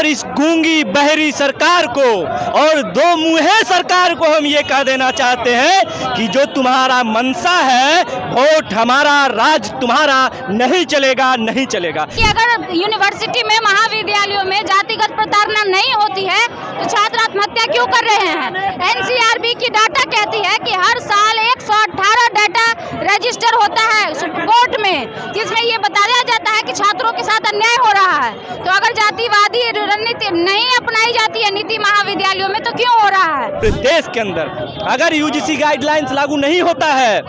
और इस गूंगी बहरी सरकार को और दो मुँहे सरकार को हम ये कह देना चाहते हैं कि जो तुम्हारा मनसा है, वोट हमारा, राज तुम्हारा नहीं चलेगा, नहीं चलेगा। कि अगर यूनिवर्सिटी में, महाविद्यालयों में जातिगत प्रताड़ना नहीं होती है तो छात्र आत्महत्या क्यों कर रहे हैं? एनसीआरबी की डाटा कहती है कि हर साल 118 डाटा रजिस्टर होता है कोर्ट में, जिसमें ये बताया जाता है कि छात्रों के साथ अन्याय हो रहा है। तो अगर जातिवादी रणनीति नहीं अपनाई जाती है नीति महाविद्यालयों में तो क्यों हो रहा है? देश के अंदर अगर यूजीसी गाइडलाइंस लागू नहीं होता है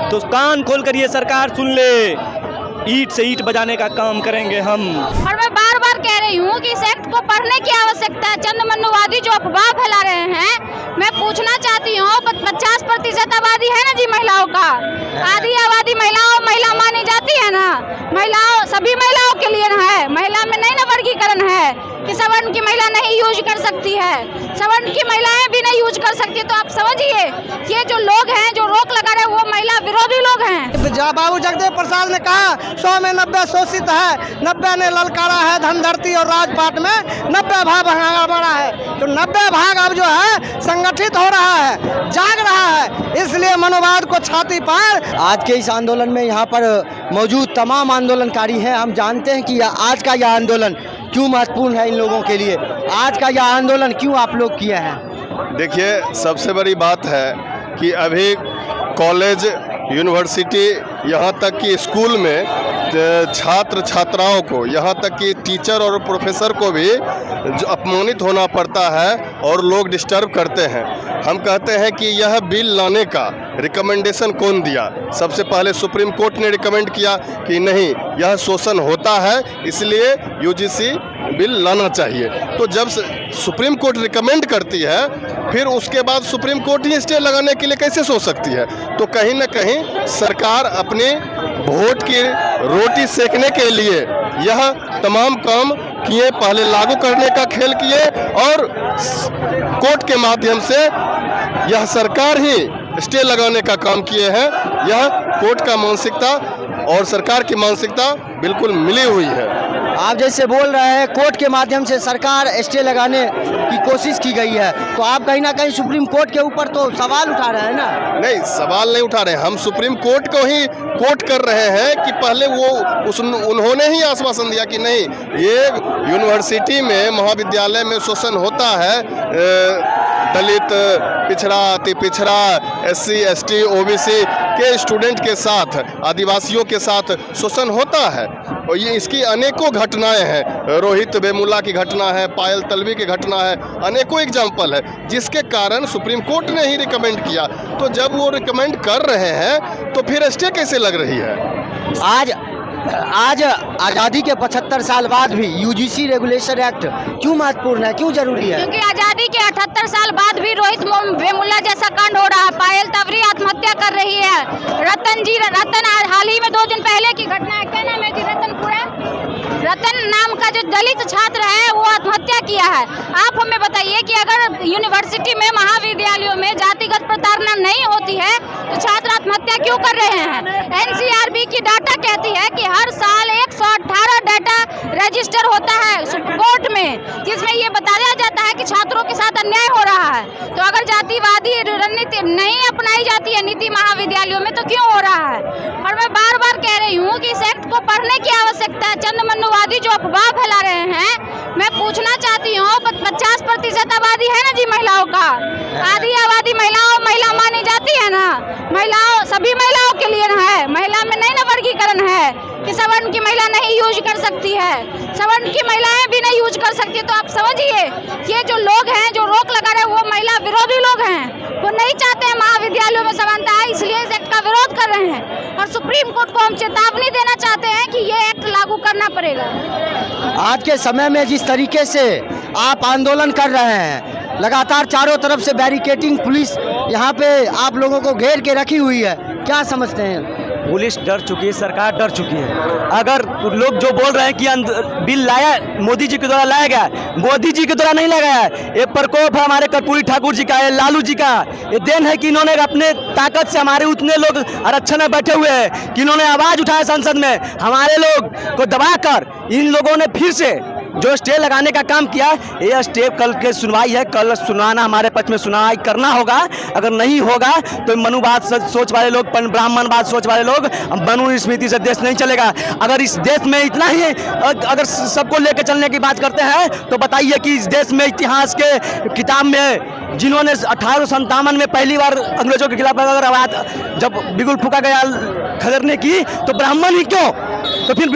तो कान खोलकर ये सरकार सुन ले, ईंट से ईंट बजाने का काम करेंगे हम। और मैं बार बार कह रही हूँ कि इस एक्ट को पढ़ने की आवश्यकता है। चंद मनुवादी जो अफवाह फैला रहे हैं, मैं पूछना चाहती हूँ 50% आबादी है ना जी महिलाओं का, आधी आबादी महिला मानी जाती है ना, महिलाओं सभी महिलाओं के लिए है, महिला में नहीं ना वर्गीकरण है कि सवर्ण की महिला नहीं यूज कर सकती है, सवर्ण की महिलाएं भी नहीं यूज कर सकती। तो आप समझिए ये जो लोग हैं जो रोक लगा रहे वो महिला विरोधी लोग हैं। बाबू जगदेव प्रसाद ने कहा 100 में 90 शोषित है, 90 ने ललकारा है धन धरती और राजपाट में 90 भाग बड़ा है। तो 90 भाग अब जो है संगठित हो रहा है, जाग रहा है, इसलिए मनोवाद को छाती पर। आज के इस आंदोलन में यहाँ पर मौजूद तमाम आंदोलनकारी हैं। हम जानते हैं कि आज का यह आंदोलन क्यों महत्वपूर्ण है इन लोगों के लिए, आज का यह आंदोलन क्यों आप लोग किए हैं। देखिए, सबसे बड़ी बात है कि अभी कॉलेज, यूनिवर्सिटी, यहाँ तक कि स्कूल में छात्र छात्राओं को, यहाँ तक कि टीचर और प्रोफेसर को भी जो अपमानित होना पड़ता है और लोग डिस्टर्ब करते हैं। हम कहते हैं कि यह बिल लाने का रिकमेंडेशन कौन दिया? सबसे पहले सुप्रीम कोर्ट ने रिकमेंड किया कि नहीं, यह शोषण होता है, इसलिए यूजीसी बिल लाना चाहिए। तो जब सुप्रीम कोर्ट रिकमेंड करती है, फिर उसके बाद सुप्रीम कोर्ट ही स्टे लगाने के लिए कैसे सोच सकती है? तो कहीं ना कहीं सरकार अपने वोट की रोटी सेकने के लिए यह तमाम काम किए, पहले लागू करने का खेल किए और कोर्ट के माध्यम से यह सरकार ही स्टे लगाने का काम किए हैं। यह कोर्ट का मानसिकता और सरकार की मानसिकता बिल्कुल मिली हुई है। आप जैसे बोल रहे हैं कोर्ट के माध्यम से सरकार स्टे लगाने की कोशिश की गई है, तो आप कहीं ना कहीं सुप्रीम कोर्ट के ऊपर तो सवाल उठा रहे हैं ना? नहीं, सवाल नहीं उठा रहे, हम सुप्रीम कोर्ट को ही कोर्ट कर रहे हैं कि पहले उन्होंने ही आश्वासन दिया कि नहीं, ये यूनिवर्सिटी में, महाविद्यालय में शोषण होता है, दलित, पिछड़ा, अति पिछड़ा, SC, ST, OBC के स्टूडेंट के साथ, आदिवासियों के साथ शोषण होता है। और ये इसकी अनेकों घटनाएं हैं, रोहित वेमुला की घटना है, पायल तलवी की घटना है, अनेकों एग्जाम्पल है, जिसके कारण सुप्रीम कोर्ट ने ही रिकमेंड किया। तो जब वो रिकमेंड कर रहे हैं तो फिर स्टे कैसे लग रही है? आज आज़ादी के 75 साल बाद भी यूजीसी रेगुलेशन एक्ट क्यों महत्वपूर्ण है, क्यों जरूरी है? क्योंकि आज़ादी के 78 साल बाद भी रोहित वेमुला जैसा कांड हो रहा है, पायल तवरी आत्महत्या कर रही है, रतन हाल ही में 2 दिन पहले की घटना है, क्या नाम है जी, रतन नाम का जो दलित छात्र है वो आत्महत्या किया है। आप हमें बताइए कि अगर यूनिवर्सिटी में, महाविद्यालयों में जातिगत प्रताड़ना नहीं होती है तो छात्र आत्महत्या क्यों कर रहे हैं? एनसीआरबी की डाटा कहती है कि हर साल 118 डाटा रजिस्टर होता है कोर्ट में, जिसमें ये बताया जाता है कि छात्रों के साथ अन्याय हो रहा है। तो अगर जातिवादी रणनीति नहीं अपनाई जाती है नीति महाविद्यालयों में तो क्यों हो रहा है? और मैं बार बार कह रही हूँ कि इस एक्ट को पढ़ने की आवश्यकता है। चंद मनुवादी जो अफवाह फैला रहे हैं, मैं पूछना चाहती हूँ 50% आबादी है ना जी महिलाओं का, आधी आबादी महिला मानी जाती है ना, सभी महिलाओं के लिए है, महिला में नहीं ना वर्गीकरण है कि सवर्ण की महिला नहीं यूज कर सकती है, सवर्ण की महिलाएं भी नहीं यूज कर सकती। तो आप समझिए ये जो लोग हैं जो रोक लगा रहे वो महिला विरोधी लोग हैं, वो नहीं चाहते हैं महाविद्यालयों में समानता है, इसलिए इस एक्ट का विरोध कर रहे हैं। और सुप्रीम कोर्ट को हम चेतावनी देना चाहते हैं कि ये एक्ट लागू करना पड़ेगा। आज के समय में जिस तरीके से आप आंदोलन कर रहे हैं, लगातार चारों तरफ से बैरिकेडिंग, पुलिस यहाँ पे आप लोगों को घेर के रखी हुई है, क्या समझते हैं? पुलिस डर चुकी है, सरकार डर चुकी है। अगर लोग जो बोल रहे हैं कि बिल लाया मोदी जी के द्वारा लाया गया, मोदी जी के द्वारा नहीं लगाया है, ये प्रकोप है हमारे कर्पूरी ठाकुर जी का, ये लालू जी का, ये देन है कि इन्होंने अपने ताकत से हमारे उतने लोग आरक्षण में बैठे हुए हैं कि इन्होंने आवाज़ उठाया संसद में, हमारे लोग को दबाकर इन लोगों ने फिर से जो स्टे लगाने का काम किया, ये स्टे कल के सुनवाई है, कल सुनाना हमारे पक्ष में सुनवाई करना होगा। अगर नहीं होगा तो मनुवाद सोच वाले लोग, ब्राह्मणवाद सोच वाले लोग, मनुस्मृति से देश नहीं चलेगा। अगर इस देश में इतना ही अगर सबको लेकर चलने की बात करते हैं तो बताइए कि इस देश में इतिहास के किताब में जिन्होंने 1857 में पहली बार अंग्रेजों के खिलाफ अगर आवाज जब बिगुल फूका गया खदेड़ने की, तो ब्राह्मण ही क्यों? तो फिर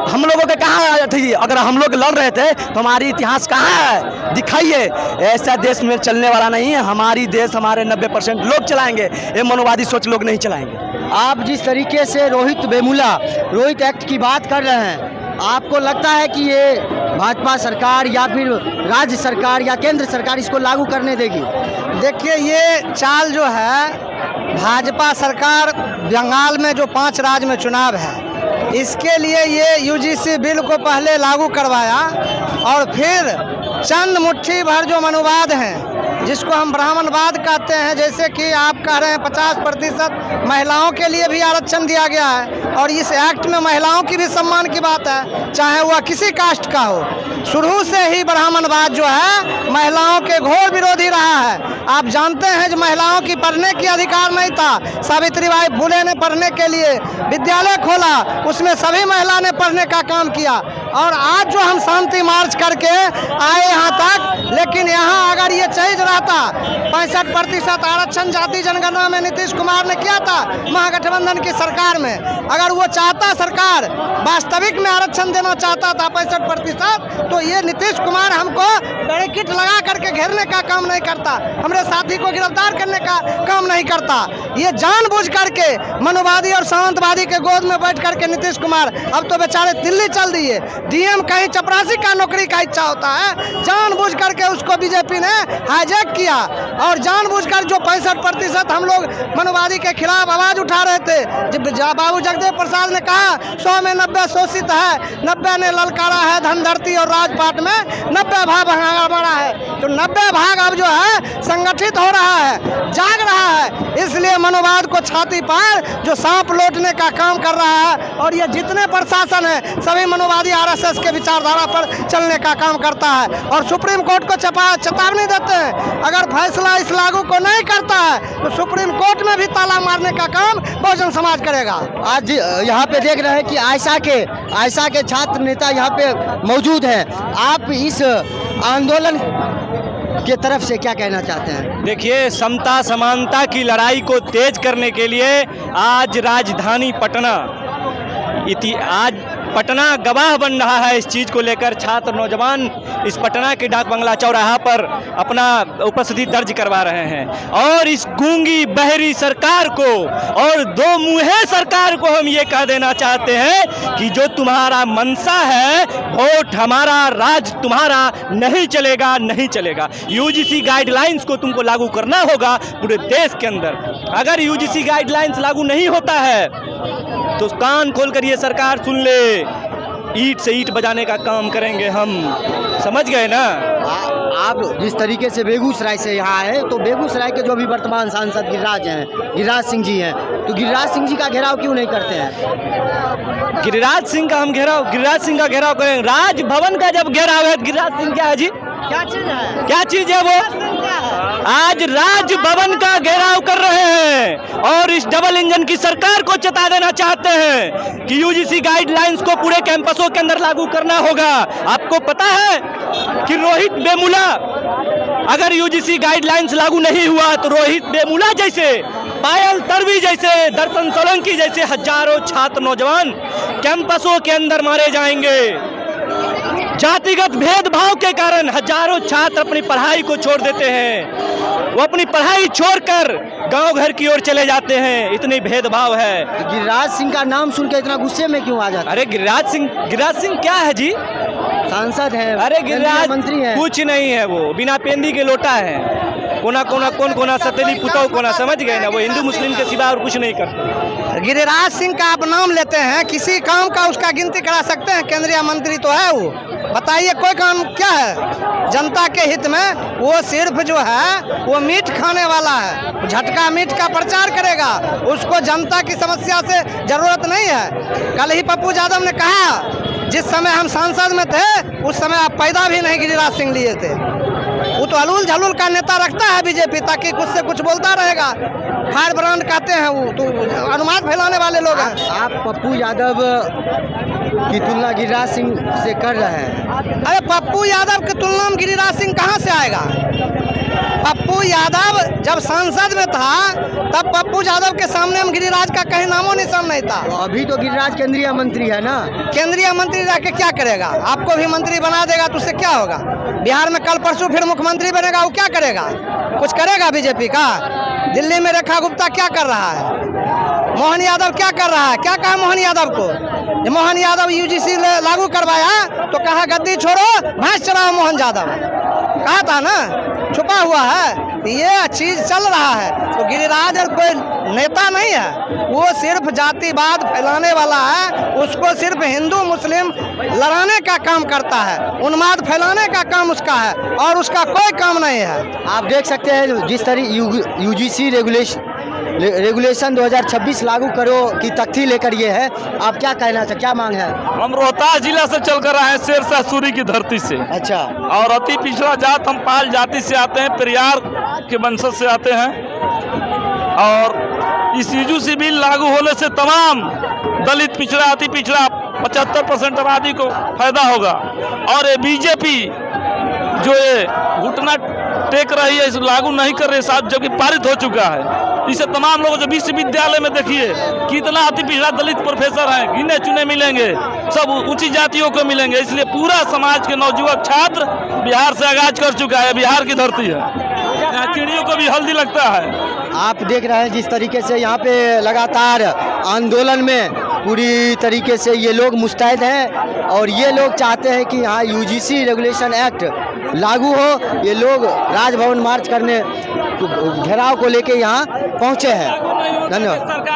हम लोगों के कहाँ थी? अगर हम लोग लड़ रहे थे तो हमारी इतिहास कहाँ है? दिखाइए। ऐसा देश में चलने वाला नहीं है। हमारी देश हमारे 90% लोग चलाएंगे, ये मनोवादी सोच लोग नहीं चलाएंगे। आप जिस तरीके से रोहित एक्ट की बात कर रहे हैं, आपको लगता है कि ये भाजपा सरकार या फिर राज्य सरकार या केंद्र सरकार इसको लागू करने देगी? देखिए, ये चाल जो है भाजपा सरकार, बंगाल में जो 5 राज्य में चुनाव है, इसके लिए ये यूजीसी बिल को पहले लागू करवाया और फिर चंद मुट्ठी भर जो मनुवाद हैं, जिसको हम ब्राह्मणवाद कहते हैं, जैसे कि आप कह रहे हैं 50% महिलाओं के लिए भी आरक्षण दिया गया है और इस एक्ट में महिलाओं की भी सम्मान की बात है, चाहे वह किसी कास्ट का हो। शुरू से ही ब्राह्मणवाद जो है महिलाओं के घोर विरोधी रहा है। आप जानते हैं जो महिलाओं की पढ़ने की अधिकार नहीं था, सावित्रीबाई फुले ने पढ़ने के लिए विद्यालय खोला, उसमें सभी महिला ने पढ़ने का काम किया और आज जो हम शांति मार्च करके आए यहाँ तक, लेकिन यहाँ अगर ये चीज रहता 65% आरक्षण जाति जनगणना में नीतीश कुमार ने किया था महागठबंधन की सरकार में, अगर वो चाहता सरकार वास्तविक में आरक्षण देना चाहता था 65%, तो ये नीतीश कुमार हमको बैरिकेड लगा करके घेरने का काम नहीं करता, हमारे साथी को गिरफ्तार करने का काम नहीं करता। ये जानबूझ करके मनोवादी और सामंतवादी के गोद में बैठ करके नीतीश कुमार अब तो बेचारे दिल्ली चल दिए। डीएम कहीं चपरासी का नौकरी का इच्छा होता है, जानबूझ करके उसको बीजेपी ने हाईजैक किया और जानबूझकर जो 65% हम लोग मनोवादी के खिलाफ आवाज उठा रहे थे, जब बाबू जगदेव प्रसाद ने कहा 100 में 90 शोषित है, 90 ने ललकारा है धन धरती और राजपाट में, 90 भाग बड़ा है, तो 90 भाग अब जो है संगठित हो रहा है, जाग रहा है। इसलिए मनोवाद को छाती पर जो सांप लौटने का काम कर रहा है और ये जितने प्रशासन है सभी मनोवादी आरएसएस के विचारधारा पर चलने का काम करता है और सुप्रीम कोर्ट को चेतावनी देते हैं, अगर फैसला इस लागू को नहीं करता है तो सुप्रीम कोर्ट में भी ताला मारने का काम बहुजन समाज करेगा। आज यहाँ पे देख रहे हैं कि आयशा के छात्र नेता यहाँ पे मौजूद हैं। आप इस आंदोलन के तरफ से क्या कहना चाहते हैं? देखिए, समता समानता की लड़ाई को तेज करने के लिए आज राजधानी पटना गवाह बन रहा है। इस चीज़ को लेकर छात्र नौजवान इस पटना के डाक बंगला चौराहा पर अपना उपस्थिति दर्ज करवा रहे हैं और इस गूंगी बहरी सरकार को और दो मुँहे सरकार को हम ये कह देना चाहते हैं कि जो तुम्हारा मनसा है, वोट हमारा, राज तुम्हारा, नहीं चलेगा। यूजीसी गाइडलाइंस को तुमको लागू करना होगा पूरे देश के अंदर। अगर यूजीसी गाइडलाइंस लागू नहीं होता है तो कान खोलकर ये सरकार सुन ले, ईंट से ईंट बजाने का काम करेंगे हम, समझ गए ना? आप जिस तरीके से बेगूसराय से यहाँ आए, तो बेगूसराय के जो अभी वर्तमान सांसद गिरिराज सिंह जी हैं, तो गिरिराज सिंह जी का घेराव क्यों नहीं करते हैं? गिरिराज सिंह का घेराव करें। राजभवन का जब घेराव है, गिरिराज सिंह क्या है जी? क्या चीज है वो? आज राजभवन का घेराव कर रहे हैं और इस डबल इंजन की सरकार को चेता देना चाहते हैं कि यूजीसी गाइडलाइंस को पूरे कैंपसों के अंदर लागू करना होगा। आपको पता है कि रोहित वेमुला, अगर यूजीसी गाइडलाइंस लागू नहीं हुआ तो रोहित वेमुला जैसे, पायल तड़वी जैसे, दर्शन सोलंकी जैसे हजारों छात्र नौजवान कैंपसों के अंदर मारे जाएंगे। जातिगत भेदभाव के कारण हजारों छात्र अपनी पढ़ाई को छोड़ देते हैं, वो अपनी पढ़ाई छोड़कर गांव घर की ओर चले जाते हैं, इतनी भेदभाव है। गिरिराज सिंह का नाम सुन के इतना गुस्से में क्यों आ जाते? अरे गिरिराज सिंह क्या है जी? सांसद है, अरे गिरिराज मंत्री है, कुछ नहीं है, वो बिना पेंदी के लोटा है। कौन सतेली पुताऊ कोना, समझ गए ना? वो हिंदू मुस्लिम के सिवा और कुछ नहीं करते। गिरिराज सिंह का आप नाम लेते हैं, किसी काम का उसका गिनती करा सकते हैं? केंद्रीय मंत्री तो है वो, बताइए कोई काम क्या है जनता के हित में? वो सिर्फ जो है वो मीट खाने वाला है, झटका मीट का प्रचार करेगा, उसको जनता की समस्या से जरूरत नहीं है। कल ही पप्पू यादव ने कहा जिस समय हम सांसद में थे उस समय आप पैदा भी नहीं गिरिराज सिंह लिए थे। वो तो अलूल झलूल का नेता रखता है बीजेपी, ताकि कुछ से कुछ बोलता रहेगा। फायर ब्रांड कहते हैं, वो तो अनुमान फैलाने वाले लोग हैं। आप पप्पू यादव की तुलना गिरिराज सिंह से कर रहे हैं। अरे पप्पू यादव की तुलना में गिरिराज सिंह कहाँ से आएगा? पप्पू यादव जब सांसद में था तब पप्पू यादव के सामने हम गिरिराज का कहीं नामो निशान नहीं था। तो अभी तो गिरिराज केंद्रीय मंत्री है ना। केंद्रीय मंत्री रह के क्या करेगा? आपको भी मंत्री बना देगा तो उससे क्या होगा? बिहार में कल परसों फिर मुख्यमंत्री बनेगा, वो क्या करेगा? कुछ करेगा बीजेपी का? दिल्ली में रेखा गुप्ता क्या कर रहा है? मोहन यादव क्या कर रहा है? क्या कहा मोहन यादव को? जब मोहन यादव यूजीसी लागू करवाया तो कहा गद्दी छोड़ो भैंस चराओ मोहन यादव, कहा था ना। छुपा हुआ है, ये चीज चल रहा है। तो गिरिराज और कोई नेता नहीं है, वो सिर्फ जातिवाद फैलाने वाला है। उसको सिर्फ हिंदू मुस्लिम लड़ाने का काम करता है, उन्माद फैलाने का काम उसका है, और उसका कोई काम नहीं है। आप देख सकते हैं जिस तरह यूजीसी रेगुलेशन 2026 लागू करो की तख्ती लेकर ये है। आप क्या कहना चाहते, क्या मांग है? हम रोहतास जिला से चल कर आए हैं, शेरशाह सूरी की धरती से। अच्छा। और अति पिछड़ा जात हम पाल जाति से आते हैं, पेरियार के वंशज से आते हैं। और इस यूजीसी बिल लागू होने से तमाम दलित पिछड़ा अति पिछड़ा 75% आबादी को फायदा होगा। और ये बीजेपी जो ये घुटना टेक रही है, इस लागू नहीं कर रही साहब, जबकि पारित हो चुका है। इसे तमाम लोगों जो विश्वविद्यालय में देखिए कितना अति पिछड़ा दलित प्रोफेसर हैं, गिने चुने मिलेंगे, सब ऊंची जातियों को मिलेंगे। इसलिए पूरा समाज के नवयुवक छात्र बिहार से आगाज कर चुका है। बिहार की धरती है, यहाँ चिड़ियों को भी हल्दी लगता है। आप देख रहे हैं जिस तरीके से यहाँ पे लगातार आंदोलन में पूरी तरीके से ये लोग मुस्तैद हैं, और ये लोग चाहते हैं कि यहाँ यूजीसी रेगुलेशन एक्ट लागू हो। ये लोग राजभवन मार्च करने घेराव को लेके यहाँ पहुँचे हैं। धन्यवाद।